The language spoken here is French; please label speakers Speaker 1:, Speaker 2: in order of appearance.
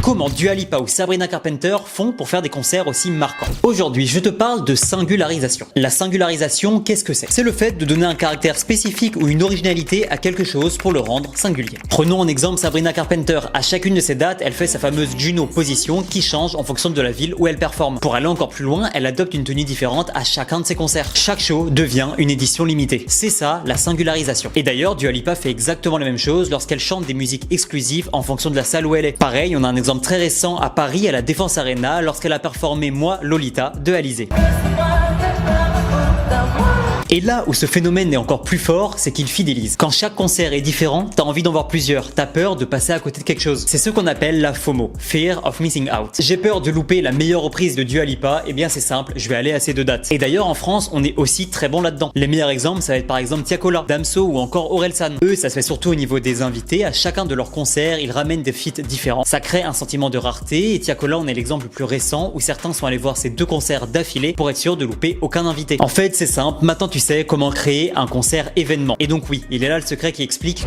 Speaker 1: comment Dua Lipa ou Sabrina Carpenter font pour faire des concerts aussi marquants. Aujourd'hui, je te parle de singularisation. La singularisation, qu'est-ce que c'est? C'est le fait de donner un caractère spécifique ou une originalité à quelque chose pour le rendre singulier. Prenons en exemple Sabrina Carpenter. À chacune de ses dates, elle fait sa fameuse Juno position qui change en fonction de la ville où elle performe. Pour aller encore plus loin, elle adopte une tenue différente à chacun de ses concerts. Chaque show devient une édition limitée. C'est ça, la singularisation. Et d'ailleurs, Dua Lipa fait exactement la même chose lorsqu'elle chante des musiques exclusives en fonction de la salle où elle est. Pareil, on a un exemple très récent à Paris à la Défense Arena lorsqu'elle a performé Moi Lolita de Alizée. Et là où ce phénomène est encore plus fort, c'est qu'il fidélise. Quand chaque concert est différent, t'as envie d'en voir plusieurs, t'as peur de passer à côté de quelque chose. C'est ce qu'on appelle la FOMO, Fear of Missing Out. J'ai peur de louper la meilleure reprise de Dua Lipa, eh bien c'est simple, je vais aller à ces deux dates. Et d'ailleurs en France, on est aussi très bon là-dedans. Les meilleurs exemples, ça va être par exemple Tiakola, Damso ou encore Orelsan. Eux, ça se fait surtout au niveau des invités, à chacun de leurs concerts, ils ramènent des feats différents. Ça crée un sentiment de rareté, et Tiakola on est l'exemple le plus récent où certains sont allés voir ces deux concerts d'affilée pour être sûr de louper aucun invité. En fait, c'est simple, maintenant tu sais comment créer un concert événement. Et donc oui, il est là le secret qui explique